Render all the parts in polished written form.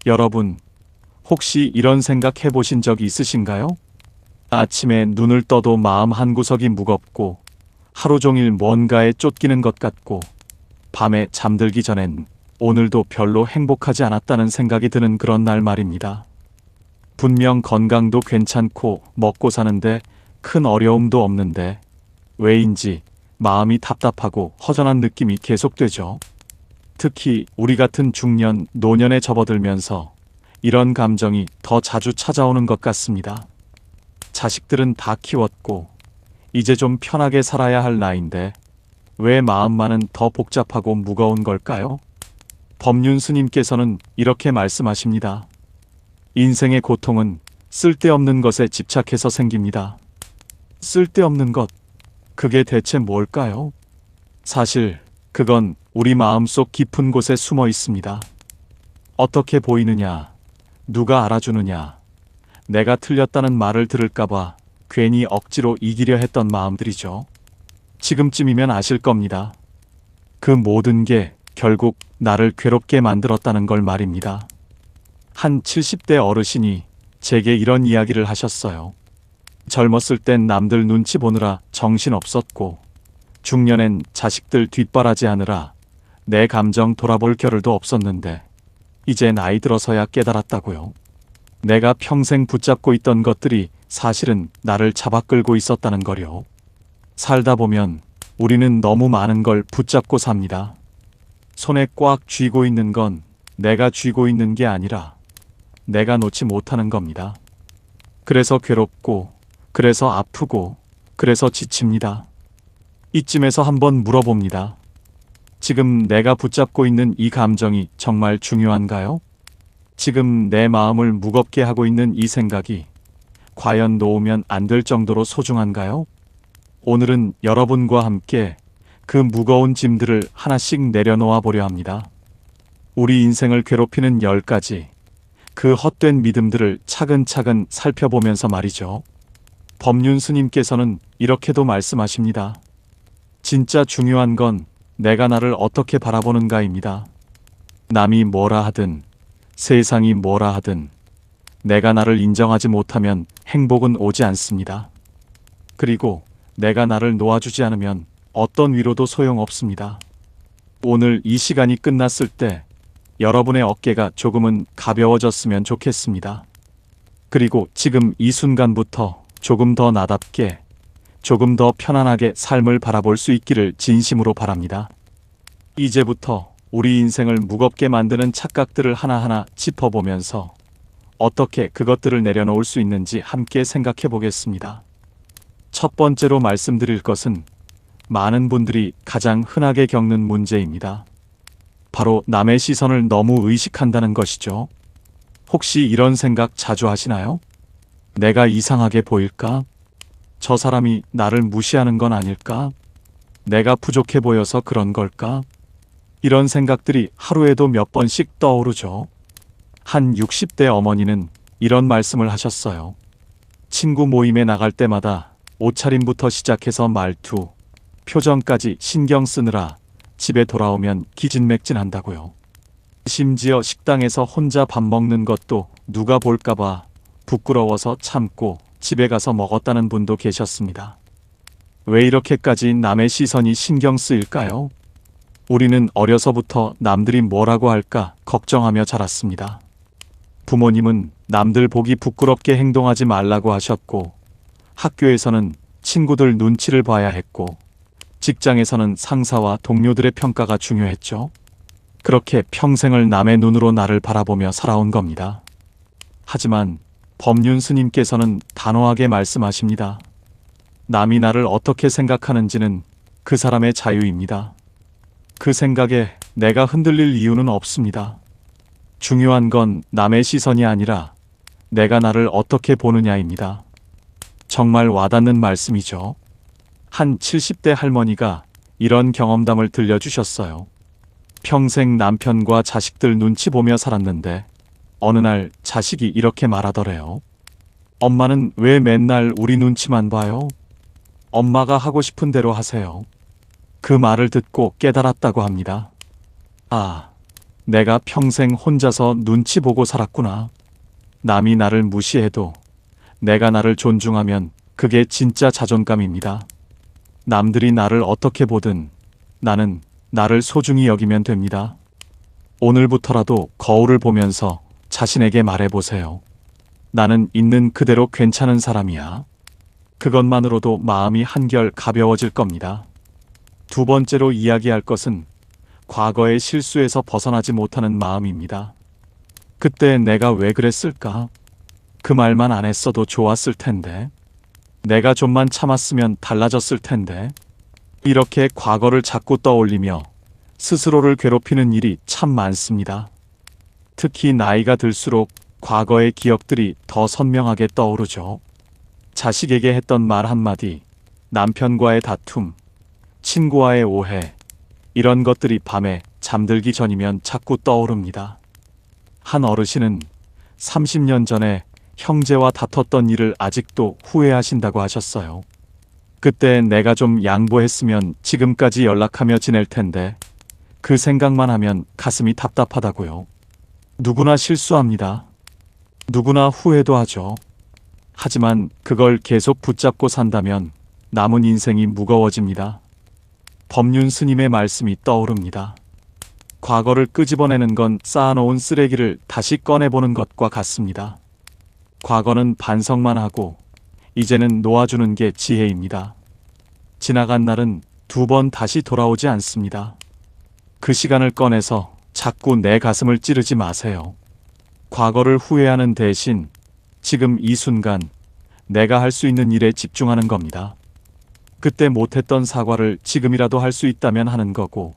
여러분, 혹시 이런 생각 해보신 적 있으신가요? 아침에 눈을 떠도 마음 한구석이 무겁고 하루 종일 뭔가에 쫓기는 것 같고 밤에 잠들기 전엔 오늘도 별로 행복하지 않았다는 생각이 드는 그런 날 말입니다. 분명 건강도 괜찮고 먹고 사는데 큰 어려움도 없는데 왜인지 마음이 답답하고 허전한 느낌이 계속되죠. 특히 우리 같은 중년, 노년에 접어들면서 이런 감정이 더 자주 찾아오는 것 같습니다. 자식들은 다 키웠고 이제 좀 편하게 살아야 할 나이인데 왜 마음만은 더 복잡하고 무거운 걸까요? 법륜 스님께서는 이렇게 말씀하십니다. 인생의 고통은 쓸데없는 것에 집착해서 생깁니다. 쓸데없는 것, 그게 대체 뭘까요? 사실 그건 우리 마음속 깊은 곳에 숨어 있습니다. 어떻게 보이느냐, 누가 알아주느냐, 내가 틀렸다는 말을 들을까봐 괜히 억지로 이기려 했던 마음들이죠. 지금쯤이면 아실 겁니다. 그 모든 게 결국 나를 괴롭게 만들었다는 걸 말입니다. 한 70대 어르신이 제게 이런 이야기를 하셨어요. 젊었을 땐 남들 눈치 보느라 정신없었고 중년엔 자식들 뒷바라지하느라 내 감정 돌아볼 겨를도 없었는데 이제 나이 들어서야 깨달았다고요. 내가 평생 붙잡고 있던 것들이 사실은 나를 잡아 끌고 있었다는 거요. 살다 보면 우리는 너무 많은 걸 붙잡고 삽니다. 손에 꽉 쥐고 있는 건 내가 쥐고 있는 게 아니라 내가 놓지 못하는 겁니다. 그래서 괴롭고, 그래서 아프고, 그래서 지칩니다. 이쯤에서 한번 물어봅니다. 지금 내가 붙잡고 있는 이 감정이 정말 중요한가요? 지금 내 마음을 무겁게 하고 있는 이 생각이 과연 놓으면 안 될 정도로 소중한가요? 오늘은 여러분과 함께 그 무거운 짐들을 하나씩 내려놓아 보려 합니다. 우리 인생을 괴롭히는 10가지 그 헛된 믿음들을 차근차근 살펴보면서 말이죠. 법륜 스님께서는 이렇게도 말씀하십니다. 진짜 중요한 건 내가 나를 어떻게 바라보는가입니다. 남이 뭐라 하든 세상이 뭐라 하든 내가 나를 인정하지 못하면 행복은 오지 않습니다. 그리고 내가 나를 놓아주지 않으면 어떤 위로도 소용없습니다. 오늘 이 시간이 끝났을 때 여러분의 어깨가 조금은 가벼워졌으면 좋겠습니다. 그리고 지금 이 순간부터 조금 더 나답게, 조금 더 편안하게 삶을 바라볼 수 있기를 진심으로 바랍니다. 이제부터 우리 인생을 무겁게 만드는 착각들을 하나하나 짚어보면서 어떻게 그것들을 내려놓을 수 있는지 함께 생각해 보겠습니다. 첫 번째로 말씀드릴 것은 많은 분들이 가장 흔하게 겪는 문제입니다. 바로 남의 시선을 너무 의식한다는 것이죠. 혹시 이런 생각 자주 하시나요? 내가 이상하게 보일까? 저 사람이 나를 무시하는 건 아닐까? 내가 부족해 보여서 그런 걸까? 이런 생각들이 하루에도 몇 번씩 떠오르죠. 한 60대 어머니는 이런 말씀을 하셨어요. 친구 모임에 나갈 때마다 옷차림부터 시작해서 말투, 표정까지 신경 쓰느라 집에 돌아오면 기진맥진한다고요. 심지어 식당에서 혼자 밥 먹는 것도 누가 볼까봐 부끄러워서 참고 집에 가서 먹었다는 분도 계셨습니다. 왜 이렇게까지 남의 시선이 신경 쓰일까요? 우리는 어려서부터 남들이 뭐라고 할까 걱정하며 자랐습니다. 부모님은 남들 보기 부끄럽게 행동하지 말라고 하셨고, 학교에서는 친구들 눈치를 봐야 했고, 직장에서는 상사와 동료들의 평가가 중요했죠. 그렇게 평생을 남의 눈으로 나를 바라보며 살아온 겁니다. 하지만 법륜 스님께서는 단호하게 말씀하십니다. 남이 나를 어떻게 생각하는지는 그 사람의 자유입니다. 그 생각에 내가 흔들릴 이유는 없습니다. 중요한 건 남의 시선이 아니라 내가 나를 어떻게 보느냐입니다. 정말 와닿는 말씀이죠. 한 70대 할머니가 이런 경험담을 들려주셨어요. 평생 남편과 자식들 눈치 보며 살았는데 어느 날 자식이 이렇게 말하더래요. 엄마는 왜 맨날 우리 눈치만 봐요? 엄마가 하고 싶은 대로 하세요. 그 말을 듣고 깨달았다고 합니다. 아, 내가 평생 혼자서 눈치 보고 살았구나. 남이 나를 무시해도 내가 나를 존중하면 그게 진짜 자존감입니다. 남들이 나를 어떻게 보든 나는 나를 소중히 여기면 됩니다. 오늘부터라도 거울을 보면서 자신에게 말해보세요. 나는 있는 그대로 괜찮은 사람이야. 그것만으로도 마음이 한결 가벼워질 겁니다. 두 번째로 이야기할 것은 과거의 실수에서 벗어나지 못하는 마음입니다. 그때 내가 왜 그랬을까? 그 말만 안 했어도 좋았을 텐데. 내가 좀만 참았으면 달라졌을 텐데. 이렇게 과거를 자꾸 떠올리며 스스로를 괴롭히는 일이 참 많습니다. 특히 나이가 들수록 과거의 기억들이 더 선명하게 떠오르죠. 자식에게 했던 말 한마디, 남편과의 다툼, 친구와의 오해, 이런 것들이 밤에 잠들기 전이면 자꾸 떠오릅니다. 한 어르신은 30년 전에 형제와 다퉜던 일을 아직도 후회하신다고 하셨어요. 그때 내가 좀 양보했으면 지금까지 연락하며 지낼 텐데 그 생각만 하면 가슴이 답답하다고요. 누구나 실수합니다. 누구나 후회도 하죠. 하지만 그걸 계속 붙잡고 산다면 남은 인생이 무거워집니다. 법륜 스님의 말씀이 떠오릅니다. 과거를 끄집어내는 건 쌓아놓은 쓰레기를 다시 꺼내보는 것과 같습니다. 과거는 반성만 하고 이제는 놓아주는 게 지혜입니다. 지나간 날은 두 번 다시 돌아오지 않습니다. 그 시간을 꺼내서 자꾸 내 가슴을 찌르지 마세요. 과거를 후회하는 대신 지금 이 순간 내가 할 수 있는 일에 집중하는 겁니다. 그때 못했던 사과를 지금이라도 할 수 있다면 하는 거고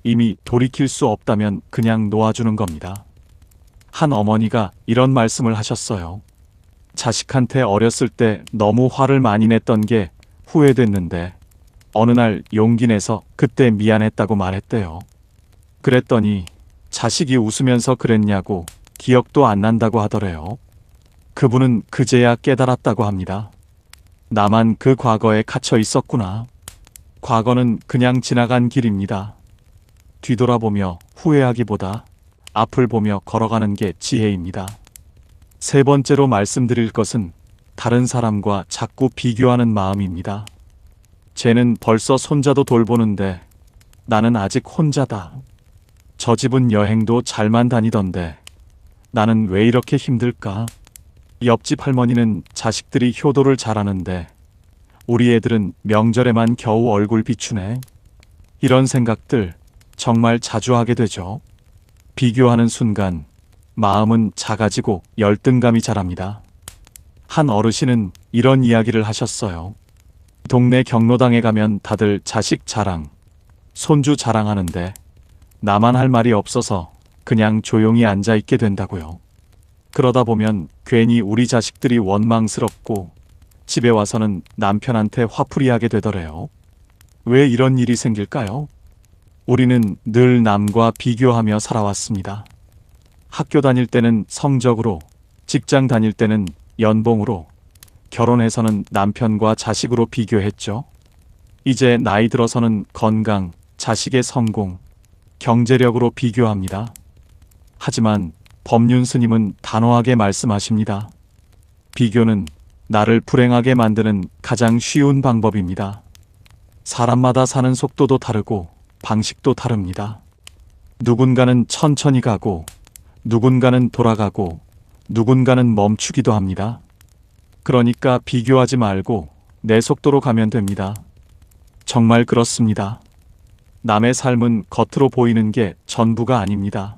이미 돌이킬 수 없다면 그냥 놓아주는 겁니다. 한 어머니가 이런 말씀을 하셨어요. 자식한테 어렸을 때 너무 화를 많이 냈던 게 후회됐는데 어느 날 용기 내서 그때 미안했다고 말했대요. 그랬더니 자식이 웃으면서 그랬냐고 기억도 안 난다고 하더래요. 그분은 그제야 깨달았다고 합니다. 나만 그 과거에 갇혀 있었구나. 과거는 그냥 지나간 길입니다. 뒤돌아보며 후회하기보다 앞을 보며 걸어가는 게 지혜입니다. 세 번째로 말씀드릴 것은 다른 사람과 자꾸 비교하는 마음입니다. 쟤는 벌써 손자도 돌보는데 나는 아직 혼자다. 저 집은 여행도 잘만 다니던데 나는 왜 이렇게 힘들까? 옆집 할머니는 자식들이 효도를 잘하는데 우리 애들은 명절에만 겨우 얼굴 비추네. 이런 생각들 정말 자주 하게 되죠. 비교하는 순간 마음은 작아지고 열등감이 자랍니다. 한 어르신은 이런 이야기를 하셨어요. 동네 경로당에 가면 다들 자식 자랑, 손주 자랑하는데 나만 할 말이 없어서 그냥 조용히 앉아 있게 된다고요. 그러다 보면 괜히 우리 자식들이 원망스럽고 집에 와서는 남편한테 화풀이하게 되더래요. 왜 이런 일이 생길까요? 우리는 늘 남과 비교하며 살아왔습니다. 학교 다닐 때는 성적으로, 직장 다닐 때는 연봉으로, 결혼해서는 남편과 자식으로 비교했죠. 이제 나이 들어서는 건강, 자식의 성공, 경제력으로 비교합니다. 하지만 법륜 스님은 단호하게 말씀하십니다. 비교는 나를 불행하게 만드는 가장 쉬운 방법입니다. 사람마다 사는 속도도 다르고 방식도 다릅니다. 누군가는 천천히 가고 누군가는 돌아가고 누군가는 멈추기도 합니다. 그러니까 비교하지 말고 내 속도로 가면 됩니다. 정말 그렇습니다. 남의 삶은 겉으로 보이는 게 전부가 아닙니다.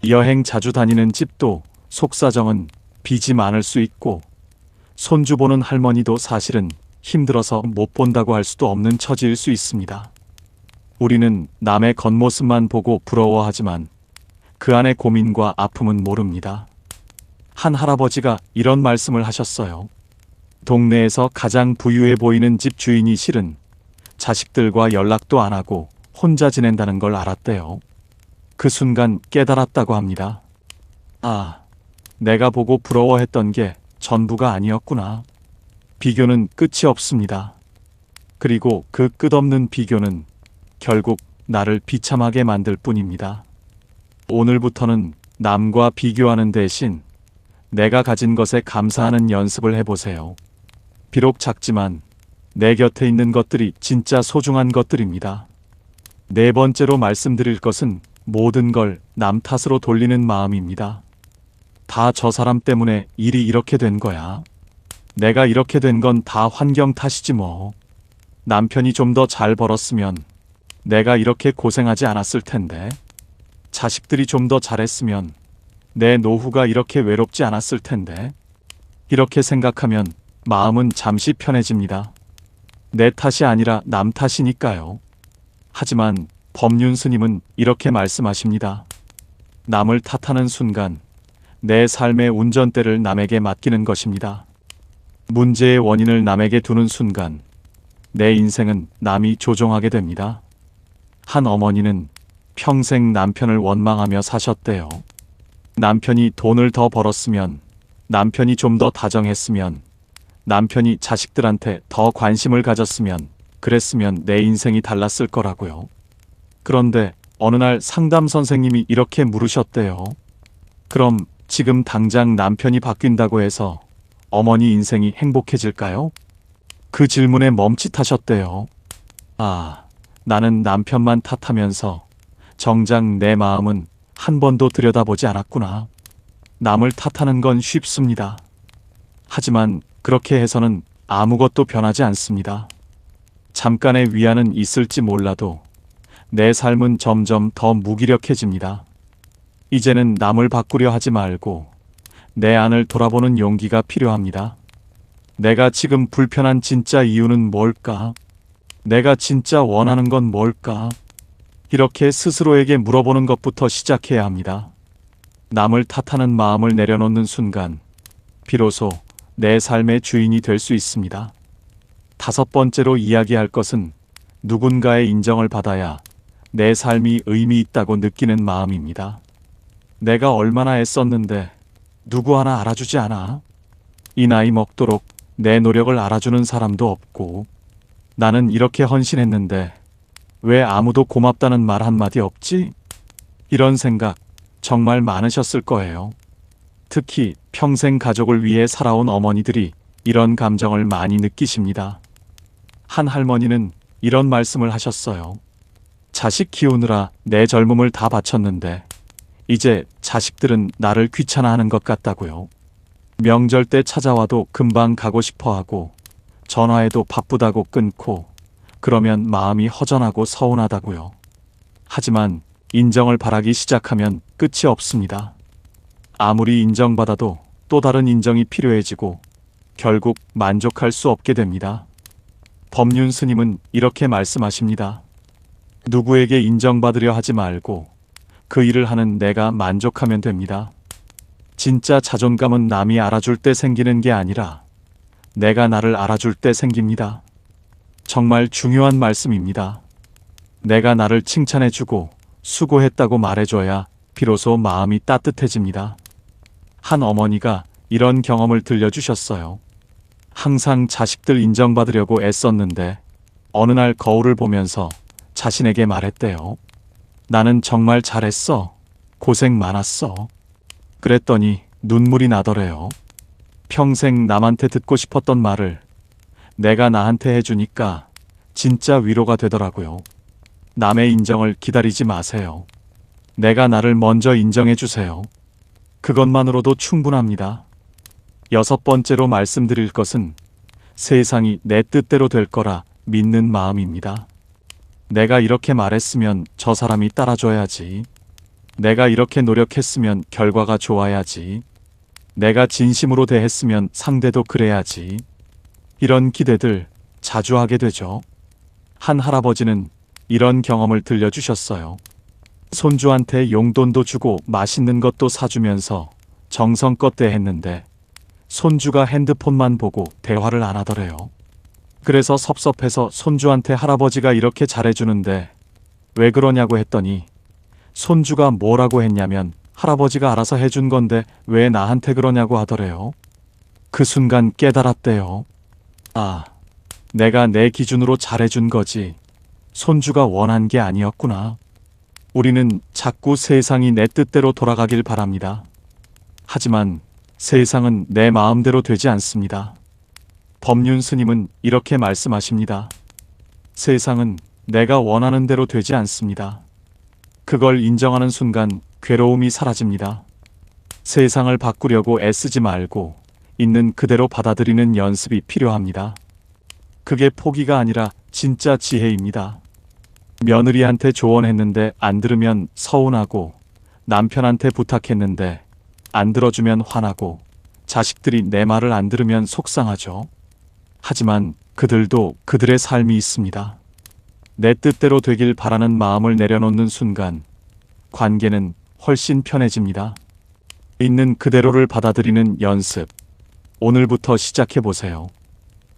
여행 자주 다니는 집도 속사정은 빚이 많을 수 있고 손주 보는 할머니도 사실은 힘들어서 못 본다고 할 수도 없는 처지일 수 있습니다. 우리는 남의 겉모습만 보고 부러워하지만 그 안의 고민과 아픔은 모릅니다. 한 할아버지가 이런 말씀을 하셨어요. 동네에서 가장 부유해 보이는 집 주인이 실은 자식들과 연락도 안 하고 혼자 지낸다는 걸 알았대요. 그 순간 깨달았다고 합니다. 아, 내가 보고 부러워했던 게 전부가 아니었구나. 비교는 끝이 없습니다. 그리고 그 끝없는 비교는 결국 나를 비참하게 만들 뿐입니다. 오늘부터는 남과 비교하는 대신 내가 가진 것에 감사하는 연습을 해보세요. 비록 작지만 내 곁에 있는 것들이 진짜 소중한 것들입니다. 네 번째로 말씀드릴 것은 모든 걸 남 탓으로 돌리는 마음입니다. 다 저 사람 때문에 일이 이렇게 된 거야. 내가 이렇게 된 건 다 환경 탓이지 뭐. 남편이 좀 더 잘 벌었으면 내가 이렇게 고생하지 않았을 텐데. 자식들이 좀 더 잘했으면 내 노후가 이렇게 외롭지 않았을 텐데. 이렇게 생각하면 마음은 잠시 편해집니다. 내 탓이 아니라 남 탓이니까요. 하지만 법륜 스님은 이렇게 말씀하십니다. 남을 탓하는 순간 내 삶의 운전대를 남에게 맡기는 것입니다. 문제의 원인을 남에게 두는 순간 내 인생은 남이 조종하게 됩니다. 한 어머니는 평생 남편을 원망하며 사셨대요. 남편이 돈을 더 벌었으면, 남편이 좀 더 다정했으면, 남편이 자식들한테 더 관심을 가졌으면, 그랬으면 내 인생이 달랐을 거라고요. 그런데 어느 날 상담 선생님이 이렇게 물으셨대요. 그럼 지금 당장 남편이 바뀐다고 해서 어머니 인생이 행복해질까요? 그 질문에 멈칫하셨대요. 아, 나는 남편만 탓하면서 정작 내 마음은 한 번도 들여다보지 않았구나. 남을 탓하는 건 쉽습니다. 하지만 그렇게 해서는 아무것도 변하지 않습니다. 잠깐의 위안은 있을지 몰라도 내 삶은 점점 더 무기력해집니다. 이제는 남을 바꾸려 하지 말고 내 안을 돌아보는 용기가 필요합니다. 내가 지금 불편한 진짜 이유는 뭘까? 내가 진짜 원하는 건 뭘까? 이렇게 스스로에게 물어보는 것부터 시작해야 합니다. 남을 탓하는 마음을 내려놓는 순간 비로소 내 삶의 주인이 될 수 있습니다. 다섯 번째로 이야기할 것은 누군가의 인정을 받아야 내 삶이 의미 있다고 느끼는 마음입니다. 내가 얼마나 애썼는데 누구 하나 알아주지 않아? 이 나이 먹도록 내 노력을 알아주는 사람도 없고, 나는 이렇게 헌신했는데 왜 아무도 고맙다는 말 한마디 없지? 이런 생각 정말 많으셨을 거예요. 특히 평생 가족을 위해 살아온 어머니들이 이런 감정을 많이 느끼십니다. 한 할머니는 이런 말씀을 하셨어요. 자식 키우느라 내 젊음을 다 바쳤는데 이제 자식들은 나를 귀찮아하는 것 같다고요. 명절 때 찾아와도 금방 가고 싶어하고 전화해도 바쁘다고 끊고, 그러면 마음이 허전하고 서운하다고요. 하지만 인정을 바라기 시작하면 끝이 없습니다. 아무리 인정받아도 또 다른 인정이 필요해지고 결국 만족할 수 없게 됩니다. 법륜 스님은 이렇게 말씀하십니다. 누구에게 인정받으려 하지 말고 그 일을 하는 내가 만족하면 됩니다. 진짜 자존감은 남이 알아줄 때 생기는 게 아니라 내가 나를 알아줄 때 생깁니다. 정말 중요한 말씀입니다. 내가 나를 칭찬해주고 수고했다고 말해줘야 비로소 마음이 따뜻해집니다. 한 어머니가 이런 경험을 들려주셨어요. 항상 자식들 인정받으려고 애썼는데 어느 날 거울을 보면서 자신에게 말했대요. 나는 정말 잘했어. 고생 많았어. 그랬더니 눈물이 나더래요. 평생 남한테 듣고 싶었던 말을 내가 나한테 해주니까 진짜 위로가 되더라고요. 남의 인정을 기다리지 마세요. 내가 나를 먼저 인정해 주세요. 그것만으로도 충분합니다. 여섯 번째로 말씀드릴 것은 세상이 내 뜻대로 될 거라 믿는 마음입니다. 내가 이렇게 말했으면 저 사람이 따라줘야지. 내가 이렇게 노력했으면 결과가 좋아야지. 내가 진심으로 대했으면 상대도 그래야지. 이런 기대들 자주 하게 되죠. 한 할아버지는 이런 경험을 들려주셨어요. 손주한테 용돈도 주고 맛있는 것도 사주면서 정성껏 대했는데 손주가 핸드폰만 보고 대화를 안 하더래요. 그래서 섭섭해서 손주한테 할아버지가 이렇게 잘해주는데 왜 그러냐고 했더니 손주가 뭐라고 했냐면 할아버지가 알아서 해준 건데 왜 나한테 그러냐고 하더래요. 그 순간 깨달았대요. 아, 내가 내 기준으로 잘해준 거지 손주가 원한 게 아니었구나. 우리는 자꾸 세상이 내 뜻대로 돌아가길 바랍니다. 하지만 세상은 내 마음대로 되지 않습니다. 법륜 스님은 이렇게 말씀하십니다. 세상은 내가 원하는 대로 되지 않습니다. 그걸 인정하는 순간 괴로움이 사라집니다. 세상을 바꾸려고 애쓰지 말고 있는 그대로 받아들이는 연습이 필요합니다. 그게 포기가 아니라 진짜 지혜입니다. 며느리한테 조언했는데 안 들으면 서운하고, 남편한테 부탁했는데 안 들어주면 화나고, 자식들이 내 말을 안 들으면 속상하죠. 하지만 그들도 그들의 삶이 있습니다. 내 뜻대로 되길 바라는 마음을 내려놓는 순간 관계는 훨씬 편해집니다. 있는 그대로를 받아들이는 연습, 오늘부터 시작해보세요.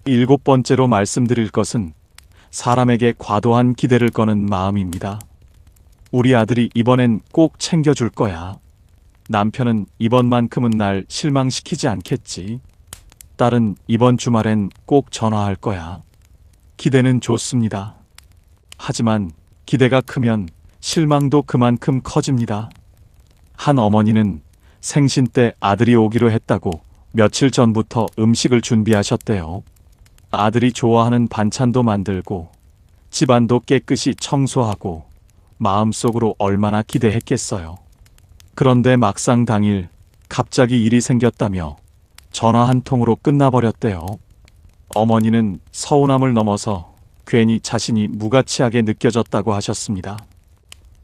7번째로 말씀드릴 것은 사람에게 과도한 기대를 거는 마음입니다. 우리 아들이 이번엔 꼭 챙겨줄 거야. 남편은 이번만큼은 날 실망시키지 않겠지. 딸은 이번 주말엔 꼭 전화할 거야. 기대는 좋습니다. 하지만 기대가 크면 실망도 그만큼 커집니다. 한 어머니는 생신 때 아들이 오기로 했다고 며칠 전부터 음식을 준비하셨대요. 아들이 좋아하는 반찬도 만들고 집안도 깨끗이 청소하고 마음속으로 얼마나 기대했겠어요. 그런데 막상 당일 갑자기 일이 생겼다며 전화 한 통으로 끝나버렸대요. 어머니는 서운함을 넘어서 괜히 자신이 무가치하게 느껴졌다고 하셨습니다.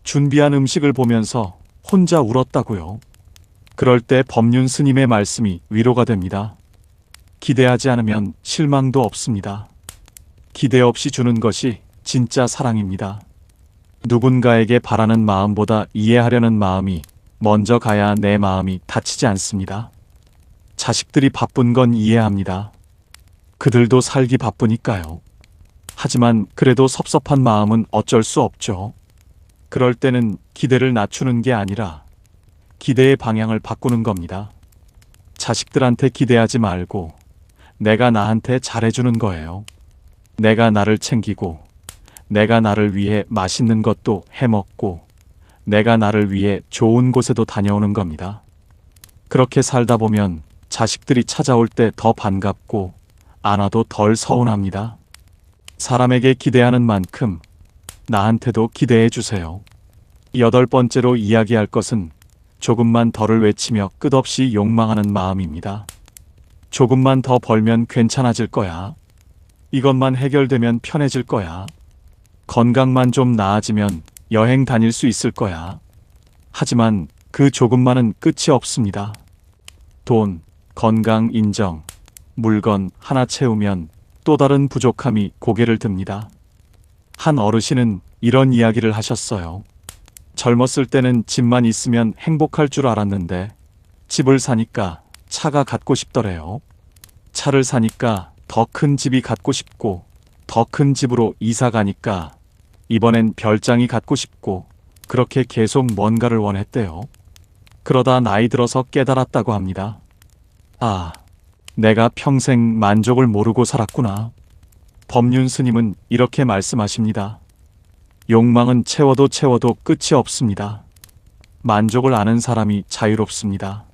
준비한 음식을 보면서 혼자 울었다고요. 그럴 때 법륜 스님의 말씀이 위로가 됩니다. 기대하지 않으면 실망도 없습니다. 기대 없이 주는 것이 진짜 사랑입니다. 누군가에게 바라는 마음보다 이해하려는 마음이 먼저 가야 내 마음이 다치지 않습니다. 자식들이 바쁜 건 이해합니다. 그들도 살기 바쁘니까요. 하지만 그래도 섭섭한 마음은 어쩔 수 없죠. 그럴 때는 기대를 낮추는 게 아니라 기대의 방향을 바꾸는 겁니다. 자식들한테 기대하지 말고 내가 나한테 잘해주는 거예요. 내가 나를 챙기고, 내가 나를 위해 맛있는 것도 해먹고, 내가 나를 위해 좋은 곳에도 다녀오는 겁니다. 그렇게 살다 보면 자식들이 찾아올 때 더 반갑고 안 와도 덜 서운합니다. 사람에게 기대하는 만큼 나한테도 기대해 주세요. 8번째로 이야기할 것은 조금만 더를 외치며 끝없이 욕망하는 마음입니다. 조금만 더 벌면 괜찮아질 거야. 이것만 해결되면 편해질 거야. 건강만 좀 나아지면 여행 다닐 수 있을 거야. 하지만 그 조금만은 끝이 없습니다. 돈, 건강, 인정, 물건 하나 채우면 또 다른 부족함이 고개를 듭니다. 한 어르신은 이런 이야기를 하셨어요. 젊었을 때는 집만 있으면 행복할 줄 알았는데 집을 사니까 차가 갖고 싶더래요. 차를 사니까 더 큰 집이 갖고 싶고, 더 큰 집으로 이사 가니까 이번엔 별장이 갖고 싶고, 그렇게 계속 뭔가를 원했대요. 그러다 나이 들어서 깨달았다고 합니다. 아, 내가 평생 만족을 모르고 살았구나. 법륜 스님은 이렇게 말씀하십니다. 욕망은 채워도 채워도 끝이 없습니다. 만족을 아는 사람이 자유롭습니다.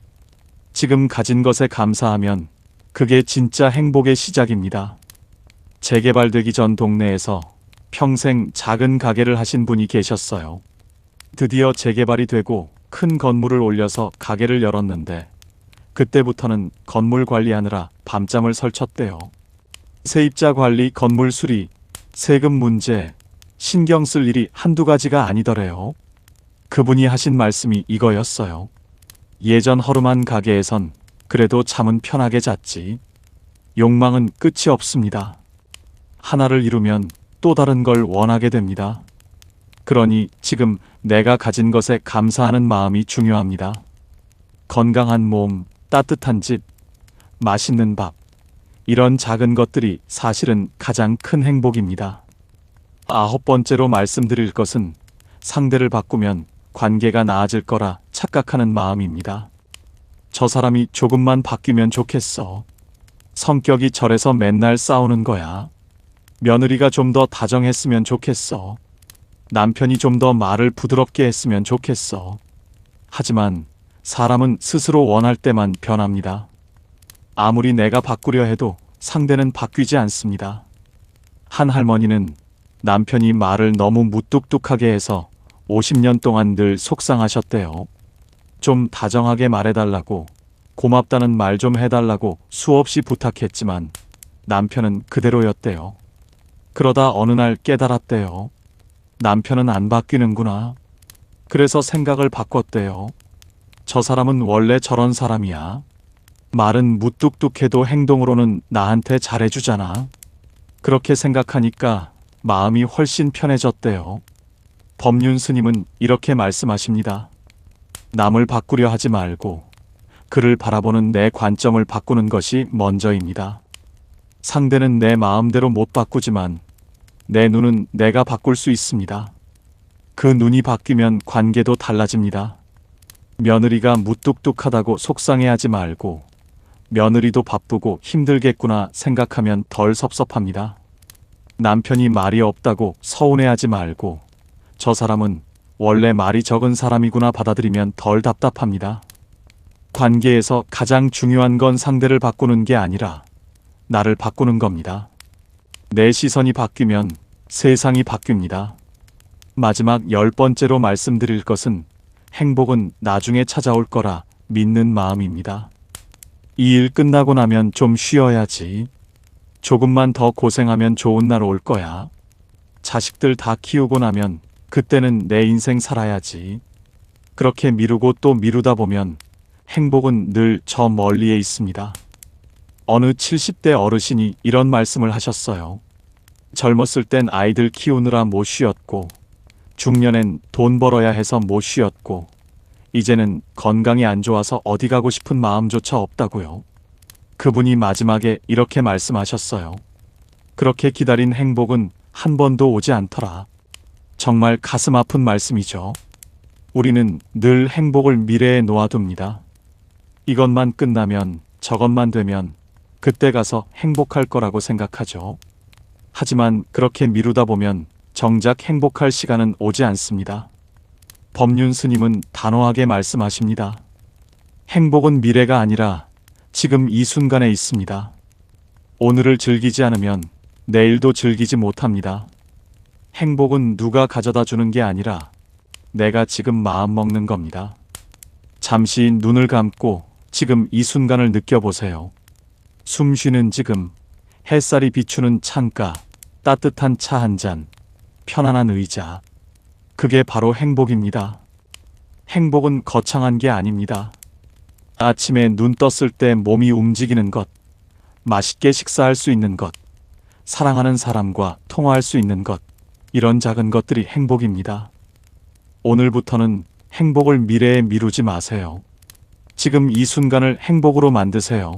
지금 가진 것에 감사하면 그게 진짜 행복의 시작입니다. 재개발되기 전 동네에서 평생 작은 가게를 하신 분이 계셨어요. 드디어 재개발이 되고 큰 건물을 올려서 가게를 열었는데 그때부터는 건물 관리하느라 밤잠을 설쳤대요. 세입자 관리, 건물 수리, 세금 문제, 신경 쓸 일이 한두 가지가 아니더래요. 그분이 하신 말씀이 이거였어요. 예전 허름한 가게에선 그래도 잠은 편하게 잤지. 욕망은 끝이 없습니다. 하나를 이루면 또 다른 걸 원하게 됩니다. 그러니 지금 내가 가진 것에 감사하는 마음이 중요합니다. 건강한 몸, 따뜻한 집, 맛있는 밥, 이런 작은 것들이 사실은 가장 큰 행복입니다. 9번째로 말씀드릴 것은 상대를 바꾸면 관계가 나아질 거라 착각하는 마음입니다. 저 사람이 조금만 바뀌면 좋겠어. 성격이 저래서 맨날 싸우는 거야. 며느리가 좀 더 다정했으면 좋겠어. 남편이 좀 더 말을 부드럽게 했으면 좋겠어. 하지만 사람은 스스로 원할 때만 변합니다. 아무리 내가 바꾸려 해도 상대는 바뀌지 않습니다. 한 할머니는 남편이 말을 너무 무뚝뚝하게 해서 50년 동안 늘 속상하셨대요. 좀 다정하게 말해달라고, 고맙다는 말 좀 해달라고 수없이 부탁했지만 남편은 그대로였대요. 그러다 어느 날 깨달았대요. 남편은 안 바뀌는구나. 그래서 생각을 바꿨대요. 저 사람은 원래 저런 사람이야. 말은 무뚝뚝해도 행동으로는 나한테 잘해주잖아. 그렇게 생각하니까 마음이 훨씬 편해졌대요. 법륜 스님은 이렇게 말씀하십니다. 남을 바꾸려 하지 말고 그를 바라보는 내 관점을 바꾸는 것이 먼저입니다. 상대는 내 마음대로 못 바꾸지만 내 눈은 내가 바꿀 수 있습니다. 그 눈이 바뀌면 관계도 달라집니다. 며느리가 무뚝뚝하다고 속상해하지 말고 며느리도 바쁘고 힘들겠구나 생각하면 덜 섭섭합니다. 남편이 말이 없다고 서운해하지 말고 저 사람은 원래 말이 적은 사람이구나 받아들이면 덜 답답합니다. 관계에서 가장 중요한 건 상대를 바꾸는 게 아니라 나를 바꾸는 겁니다. 내 시선이 바뀌면 세상이 바뀝니다. 마지막 10번째로 말씀드릴 것은 행복은 나중에 찾아올 거라 믿는 마음입니다. 이 일 끝나고 나면 좀 쉬어야지. 조금만 더 고생하면 좋은 날 올 거야. 자식들 다 키우고 나면 그때는 내 인생 살아야지. 그렇게 미루고 또 미루다 보면 행복은 늘 저 멀리에 있습니다. 어느 70대 어르신이 이런 말씀을 하셨어요. 젊었을 땐 아이들 키우느라 못 쉬었고 중년엔 돈 벌어야 해서 못 쉬었고 이제는 건강이 안 좋아서 어디 가고 싶은 마음조차 없다고요. 그분이 마지막에 이렇게 말씀하셨어요. 그렇게 기다린 행복은 한 번도 오지 않더라. 정말 가슴 아픈 말씀이죠. 우리는 늘 행복을 미래에 놓아둡니다. 이것만 끝나면 저것만 되면 그때 가서 행복할 거라고 생각하죠. 하지만 그렇게 미루다 보면 정작 행복할 시간은 오지 않습니다. 법륜 스님은 단호하게 말씀하십니다. 행복은 미래가 아니라 지금 이 순간에 있습니다. 오늘을 즐기지 않으면 내일도 즐기지 못합니다. 행복은 누가 가져다 주는 게 아니라 내가 지금 마음 먹는 겁니다. 잠시 눈을 감고 지금 이 순간을 느껴보세요. 숨 쉬는 지금, 햇살이 비추는 창가, 따뜻한 차 한 잔, 편안한 의자. 그게 바로 행복입니다. 행복은 거창한 게 아닙니다. 아침에 눈 떴을 때 몸이 움직이는 것, 맛있게 식사할 수 있는 것, 사랑하는 사람과 통화할 수 있는 것, 이런 작은 것들이 행복입니다. 오늘부터는 행복을 미래에 미루지 마세요. 지금 이 순간을 행복으로 만드세요.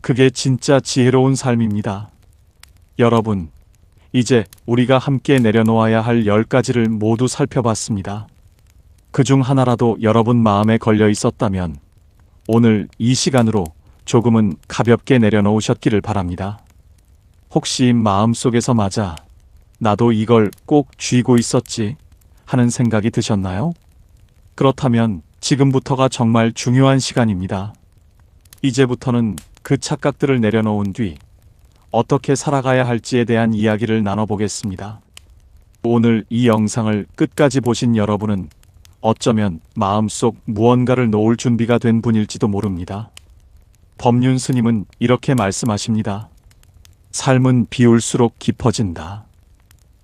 그게 진짜 지혜로운 삶입니다. 여러분, 이제 우리가 함께 내려놓아야 할 10가지를 모두 살펴봤습니다. 그중 하나라도 여러분 마음에 걸려 있었다면 오늘 이 시간으로 조금은 가볍게 내려놓으셨기를 바랍니다. 혹시 마음속에서 맞아, 나도 이걸 꼭 쥐고 있었지 하는 생각이 드셨나요? 그렇다면 지금부터가 정말 중요한 시간입니다. 이제부터는 그 착각들을 내려놓은 뒤 어떻게 살아가야 할지에 대한 이야기를 나눠보겠습니다. 오늘 이 영상을 끝까지 보신 여러분은 어쩌면 마음속 무언가를 놓을 준비가 된 분일지도 모릅니다. 법륜 스님은 이렇게 말씀하십니다. 삶은 비울수록 깊어진다.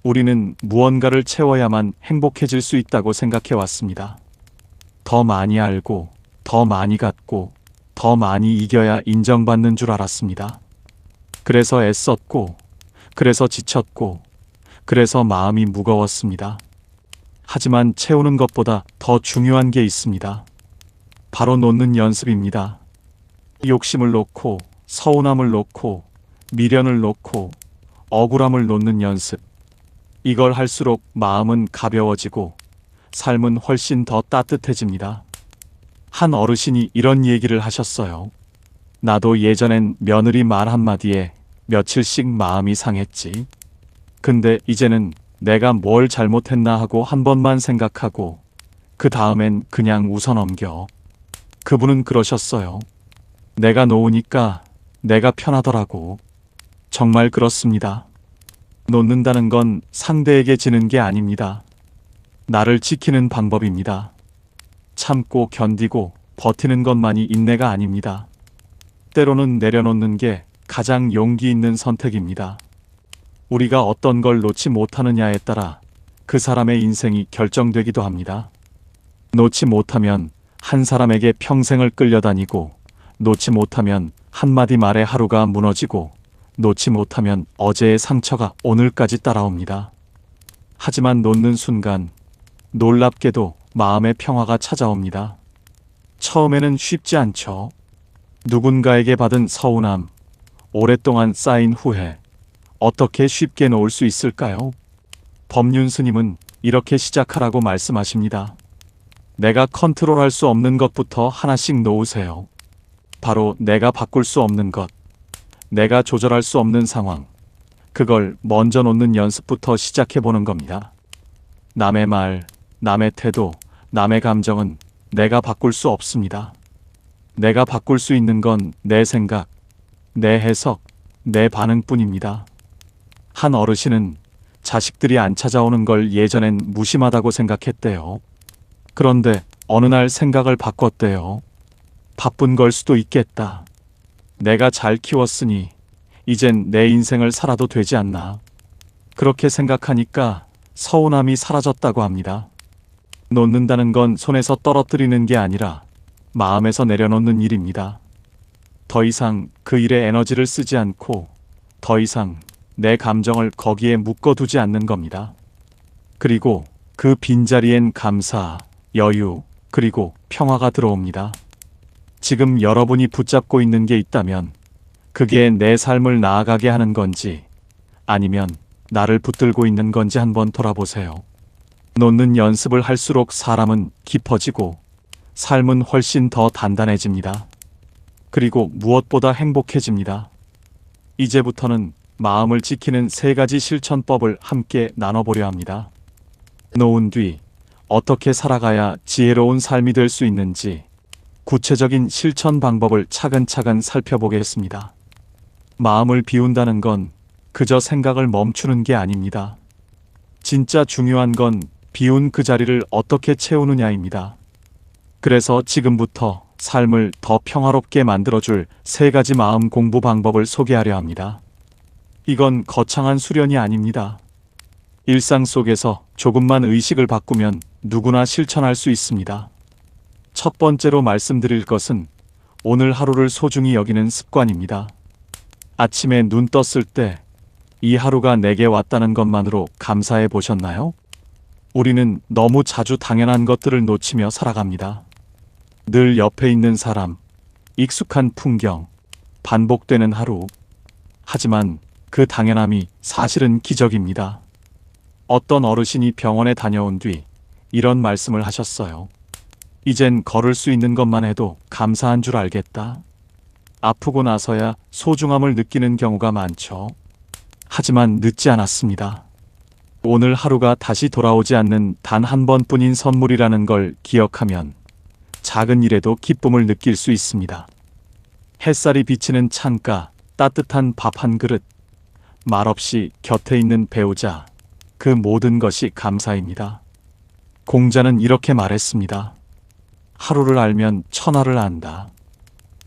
우리는 무언가를 채워야만 행복해질 수 있다고 생각해 왔습니다. 더 많이 알고, 더 많이 갖고, 더 많이 이겨야 인정받는 줄 알았습니다. 그래서 애썼고, 그래서 지쳤고, 그래서 마음이 무거웠습니다. 하지만 채우는 것보다 더 중요한 게 있습니다. 바로 놓는 연습입니다. 욕심을 놓고, 서운함을 놓고, 미련을 놓고, 억울함을 놓는 연습. 이걸 할수록 마음은 가벼워지고 삶은 훨씬 더 따뜻해집니다. 한 어르신이 이런 얘기를 하셨어요. 나도 예전엔 며느리 말 한마디에 며칠씩 마음이 상했지. 근데 이제는 내가 뭘 잘못했나 하고 한 번만 생각하고 그 다음엔 그냥 웃어넘겨. 그분은 그러셨어요. 내가 놓으니까 내가 편하더라고. 정말 그렇습니다. 놓는다는 건 상대에게 지는 게 아닙니다. 나를 지키는 방법입니다. 참고 견디고 버티는 것만이 인내가 아닙니다. 때로는 내려놓는 게 가장 용기 있는 선택입니다. 우리가 어떤 걸 놓지 못하느냐에 따라 그 사람의 인생이 결정되기도 합니다. 놓지 못하면 한 사람에게 평생을 끌려다니고, 놓지 못하면 한마디 말에 하루가 무너지고, 놓지 못하면 어제의 상처가 오늘까지 따라옵니다. 하지만 놓는 순간 놀랍게도 마음의 평화가 찾아옵니다. 처음에는 쉽지 않죠. 누군가에게 받은 서운함, 오랫동안 쌓인 후회, 어떻게 쉽게 놓을 수 있을까요? 법륜 스님은 이렇게 시작하라고 말씀하십니다. 내가 컨트롤할 수 없는 것부터 하나씩 놓으세요. 바로 내가 바꿀 수 없는 것, 내가 조절할 수 없는 상황, 그걸 먼저 놓는 연습부터 시작해보는 겁니다. 남의 말, 남의 태도, 남의 감정은 내가 바꿀 수 없습니다. 내가 바꿀 수 있는 건 내 생각, 내 해석, 내 반응뿐입니다. 한 어르신은 자식들이 안 찾아오는 걸 예전엔 무심하다고 생각했대요. 그런데 어느 날 생각을 바꿨대요. 바쁜 걸 수도 있겠다. 내가 잘 키웠으니 이젠 내 인생을 살아도 되지 않나. 그렇게 생각하니까 서운함이 사라졌다고 합니다. 놓는다는 건 손에서 떨어뜨리는 게 아니라 마음에서 내려놓는 일입니다. 더 이상 그 일에 에너지를 쓰지 않고 더 이상 내 감정을 거기에 묶어두지 않는 겁니다. 그리고 그 빈자리엔 감사, 여유, 그리고 평화가 들어옵니다. 지금 여러분이 붙잡고 있는 게 있다면 그게 내 삶을 나아가게 하는 건지 아니면 나를 붙들고 있는 건지 한번 돌아보세요. 놓는 연습을 할수록 사람은 깊어지고 삶은 훨씬 더 단단해집니다. 그리고 무엇보다 행복해집니다. 이제부터는 마음을 지키는 3가지 실천법을 함께 나눠보려 합니다. 놓은 뒤 어떻게 살아가야 지혜로운 삶이 될 수 있는지 구체적인 실천 방법을 차근차근 살펴보겠습니다. 마음을 비운다는 건 그저 생각을 멈추는 게 아닙니다. 진짜 중요한 건 비운 그 자리를 어떻게 채우느냐입니다. 그래서 지금부터 삶을 더 평화롭게 만들어줄 3가지 마음 공부 방법을 소개하려 합니다. 이건 거창한 수련이 아닙니다. 일상 속에서 조금만 의식을 바꾸면 누구나 실천할 수 있습니다. 첫 번째로 말씀드릴 것은 오늘 하루를 소중히 여기는 습관입니다. 아침에 눈 떴을 때 이 하루가 내게 왔다는 것만으로 감사해 보셨나요? 우리는 너무 자주 당연한 것들을 놓치며 살아갑니다. 늘 옆에 있는 사람, 익숙한 풍경, 반복되는 하루. 하지만 그 당연함이 사실은 기적입니다. 어떤 어르신이 병원에 다녀온 뒤 이런 말씀을 하셨어요. 이젠 걸을 수 있는 것만 해도 감사한 줄 알겠다. 아프고 나서야 소중함을 느끼는 경우가 많죠. 하지만 늦지 않았습니다. 오늘 하루가 다시 돌아오지 않는 단 한 번뿐인 선물이라는 걸 기억하면 작은 일에도 기쁨을 느낄 수 있습니다. 햇살이 비치는 창가, 따뜻한 밥 한 그릇, 말없이 곁에 있는 배우자, 그 모든 것이 감사입니다. 공자는 이렇게 말했습니다. 하루를 알면 천하를 안다.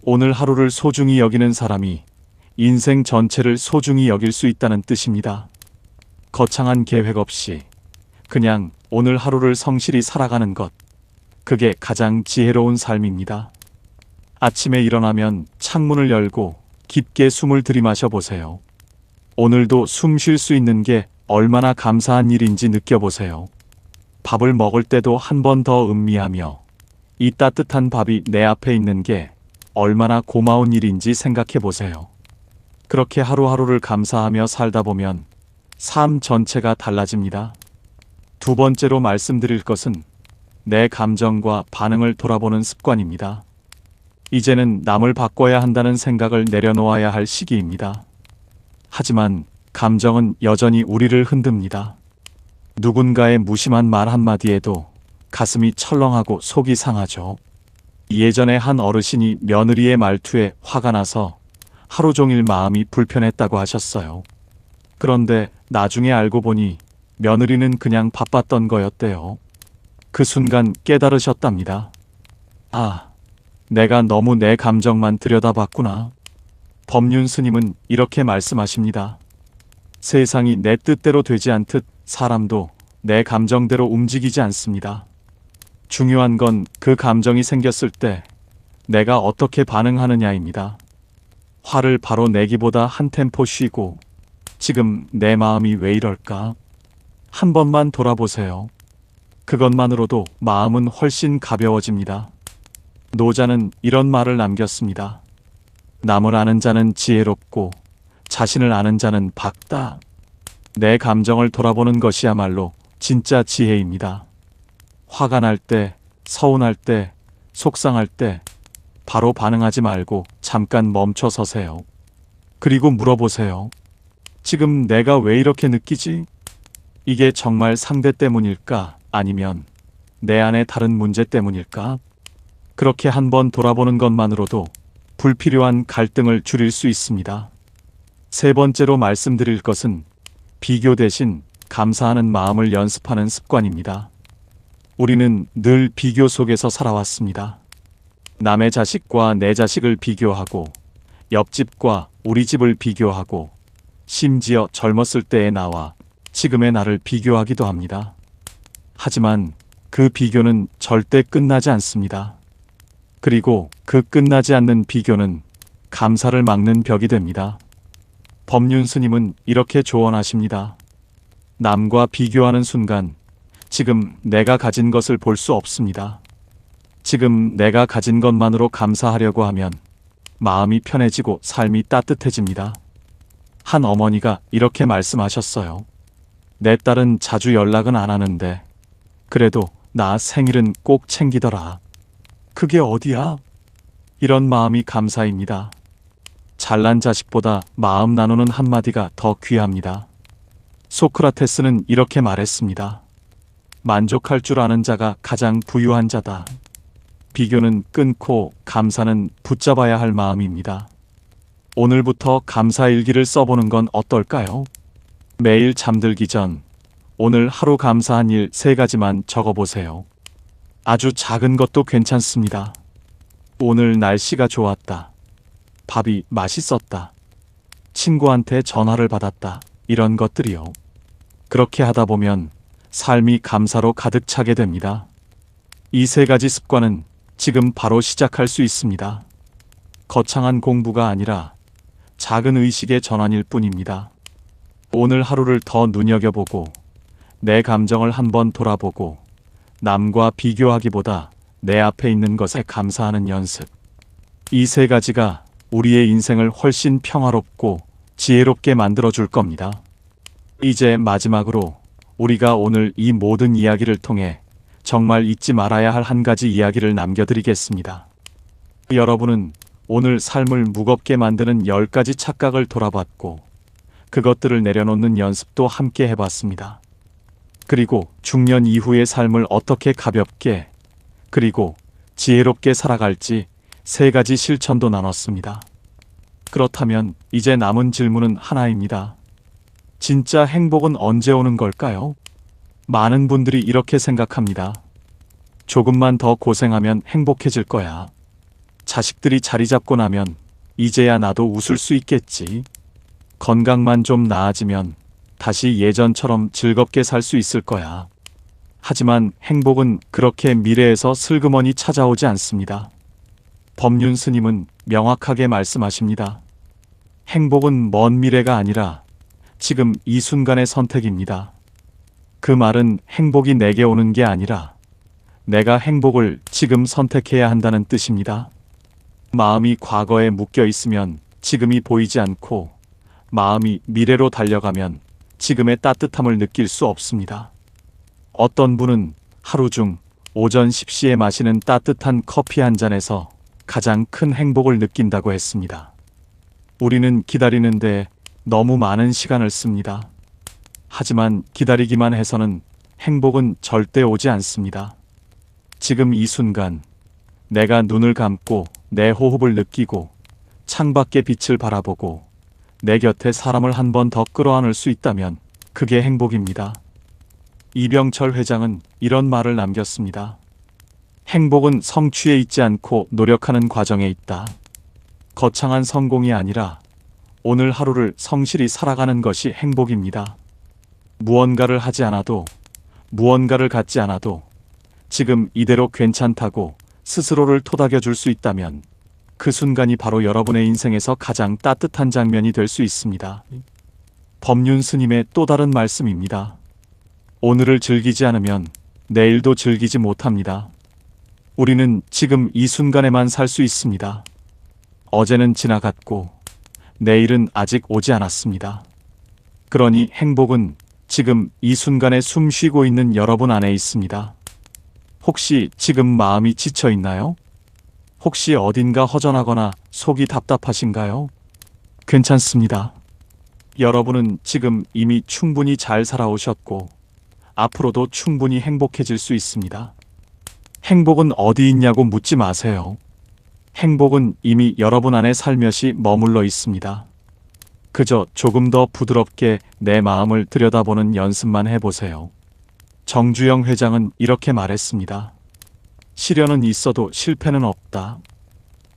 오늘 하루를 소중히 여기는 사람이 인생 전체를 소중히 여길 수 있다는 뜻입니다. 거창한 계획 없이 그냥 오늘 하루를 성실히 살아가는 것, 그게 가장 지혜로운 삶입니다. 아침에 일어나면 창문을 열고 깊게 숨을 들이마셔 보세요. 오늘도 숨 쉴 수 있는 게 얼마나 감사한 일인지 느껴보세요. 밥을 먹을 때도 한 번 더 음미하며 이 따뜻한 밥이 내 앞에 있는 게 얼마나 고마운 일인지 생각해 보세요. 그렇게 하루하루를 감사하며 살다 보면 삶 전체가 달라집니다. 두 번째로 말씀드릴 것은 내 감정과 반응을 돌아보는 습관입니다. 이제는 남을 바꿔야 한다는 생각을 내려놓아야 할 시기입니다. 하지만 감정은 여전히 우리를 흔듭니다. 누군가의 무심한 말 한마디에도 가슴이 철렁하고 속이 상하죠. 예전에 한 어르신이 며느리의 말투에 화가 나서 하루 종일 마음이 불편했다고 하셨어요. 그런데 나중에 알고 보니 며느리는 그냥 바빴던 거였대요. 그 순간 깨달으셨답니다. 아, 내가 너무 내 감정만 들여다봤구나. 법륜 스님은 이렇게 말씀하십니다. 세상이 내 뜻대로 되지 않듯 사람도 내 감정대로 움직이지 않습니다. 중요한 건 그 감정이 생겼을 때 내가 어떻게 반응하느냐입니다. 화를 바로 내기보다 한 템포 쉬고 지금 내 마음이 왜 이럴까? 한 번만 돌아보세요. 그것만으로도 마음은 훨씬 가벼워집니다. 노자는 이런 말을 남겼습니다. 남을 아는 자는 지혜롭고 자신을 아는 자는 박다. 내 감정을 돌아보는 것이야말로 진짜 지혜입니다. 화가 날 때, 서운할 때, 속상할 때 바로 반응하지 말고 잠깐 멈춰 서세요. 그리고 물어보세요. 지금 내가 왜 이렇게 느끼지? 이게 정말 상대 때문일까? 아니면 내 안에 다른 문제 때문일까? 그렇게 한번 돌아보는 것만으로도 불필요한 갈등을 줄일 수 있습니다. 세 번째로 말씀드릴 것은 비교 대신 감사하는 마음을 연습하는 습관입니다. 우리는 늘 비교 속에서 살아왔습니다. 남의 자식과 내 자식을 비교하고 옆집과 우리 집을 비교하고 심지어 젊었을 때의 나와 지금의 나를 비교하기도 합니다. 하지만 그 비교는 절대 끝나지 않습니다. 그리고 그 끝나지 않는 비교는 감사를 막는 벽이 됩니다. 법륜 스님은 이렇게 조언하십니다. 남과 비교하는 순간 지금 내가 가진 것을 볼 수 없습니다. 지금 내가 가진 것만으로 감사하려고 하면 마음이 편해지고 삶이 따뜻해집니다. 한 어머니가 이렇게 말씀하셨어요. 내 딸은 자주 연락은 안 하는데 그래도 나 생일은 꼭 챙기더라. 그게 어디야? 이런 마음이 감사입니다. 잘난 자식보다 마음 나누는 한마디가 더 귀합니다. 소크라테스는 이렇게 말했습니다. 만족할 줄 아는 자가 가장 부유한 자다. 비교는 끊고 감사는 붙잡아야 할 마음입니다. 오늘부터 감사일기를 써보는 건 어떨까요? 매일 잠들기 전 오늘 하루 감사한 일 3가지만 적어보세요. 아주 작은 것도 괜찮습니다. 오늘 날씨가 좋았다. 밥이 맛있었다. 친구한테 전화를 받았다. 이런 것들이요. 그렇게 하다 보면 삶이 감사로 가득 차게 됩니다. 이 3가지 습관은 지금 바로 시작할 수 있습니다. 거창한 공부가 아니라 작은 의식의 전환일 뿐입니다. 오늘 하루를 더 눈여겨보고 내 감정을 한번 돌아보고 남과 비교하기보다 내 앞에 있는 것에 감사하는 연습. 이 3가지가 우리의 인생을 훨씬 평화롭고 지혜롭게 만들어줄 겁니다. 이제 마지막으로 우리가 오늘 이 모든 이야기를 통해 정말 잊지 말아야 할 한 가지 이야기를 남겨드리겠습니다. 여러분은 오늘 삶을 무겁게 만드는 10가지 착각을 돌아봤고 그것들을 내려놓는 연습도 함께 해봤습니다. 그리고 중년 이후의 삶을 어떻게 가볍게 그리고 지혜롭게 살아갈지 3가지 실천도 나눴습니다. 그렇다면 이제 남은 질문은 하나입니다. 진짜 행복은 언제 오는 걸까요? 많은 분들이 이렇게 생각합니다. 조금만 더 고생하면 행복해질 거야. 자식들이 자리 잡고 나면 이제야 나도 웃을 수 있겠지. 건강만 좀 나아지면 다시 예전처럼 즐겁게 살 수 있을 거야. 하지만 행복은 그렇게 미래에서 슬그머니 찾아오지 않습니다. 법륜 스님은 명확하게 말씀하십니다. 행복은 먼 미래가 아니라 지금 이 순간의 선택입니다. 그 말은 행복이 내게 오는 게 아니라 내가 행복을 지금 선택해야 한다는 뜻입니다. 마음이 과거에 묶여 있으면 지금이 보이지 않고 마음이 미래로 달려가면 지금의 따뜻함을 느낄 수 없습니다. 어떤 분은 하루 중 오전 10시에 마시는 따뜻한 커피 한 잔에서 가장 큰 행복을 느낀다고 했습니다. 우리는 기다리는데 너무 많은 시간을 씁니다. 하지만 기다리기만 해서는 행복은 절대 오지 않습니다. 지금 이 순간, 내가 눈을 감고 내 호흡을 느끼고 창밖의 빛을 바라보고 내 곁에 사람을 한 번 더 끌어안을 수 있다면 그게 행복입니다. 이병철 회장은 이런 말을 남겼습니다. 행복은 성취에 있지 않고 노력하는 과정에 있다. 거창한 성공이 아니라 오늘 하루를 성실히 살아가는 것이 행복입니다. 무언가를 하지 않아도, 무언가를 갖지 않아도 지금 이대로 괜찮다고 스스로를 토닥여 줄 수 있다면 그 순간이 바로 여러분의 인생에서 가장 따뜻한 장면이 될 수 있습니다. 법륜 스님의 또 다른 말씀입니다. 오늘을 즐기지 않으면 내일도 즐기지 못합니다. 우리는 지금 이 순간에만 살 수 있습니다. 어제는 지나갔고 내일은 아직 오지 않았습니다. 그러니 행복은 지금 이 순간에 숨 쉬고 있는 여러분 안에 있습니다. 혹시 지금 마음이 지쳐 있나요? 혹시 어딘가 허전하거나 속이 답답하신가요? 괜찮습니다. 여러분은 지금 이미 충분히 잘 살아오셨고 앞으로도 충분히 행복해질 수 있습니다. 행복은 어디 있냐고 묻지 마세요. 행복은 이미 여러분 안에 살며시 머물러 있습니다. 그저 조금 더 부드럽게 내 마음을 들여다보는 연습만 해보세요. 정주영 회장은 이렇게 말했습니다. 시련은 있어도 실패는 없다.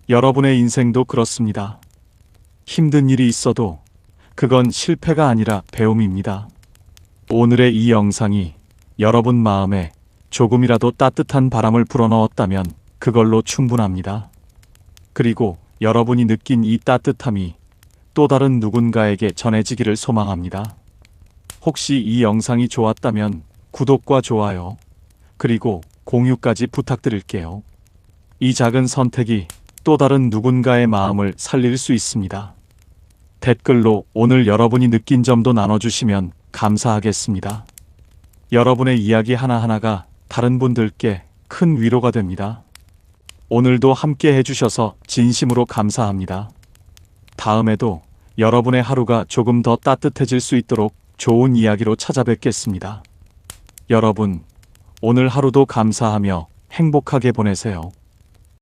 여러분의 인생도 그렇습니다. 힘든 일이 있어도 그건 실패가 아니라 배움입니다. 오늘의 이 영상이 여러분 마음에 조금이라도 따뜻한 바람을 불어넣었다면 그걸로 충분합니다. 그리고 여러분이 느낀 이 따뜻함이 또 다른 누군가에게 전해지기를 소망합니다. 혹시 이 영상이 좋았다면 구독과 좋아요, 그리고 공유까지 부탁드릴게요. 이 작은 선택이 또 다른 누군가의 마음을 살릴 수 있습니다. 댓글로 오늘 여러분이 느낀 점도 나눠주시면 감사하겠습니다. 여러분의 이야기 하나하나가 다른 분들께 큰 위로가 됩니다. 오늘도 함께 해주셔서 진심으로 감사합니다. 다음에도 여러분의 하루가 조금 더 따뜻해질 수 있도록 좋은 이야기로 찾아뵙겠습니다. 여러분, 오늘 하루도 감사하며 행복하게 보내세요.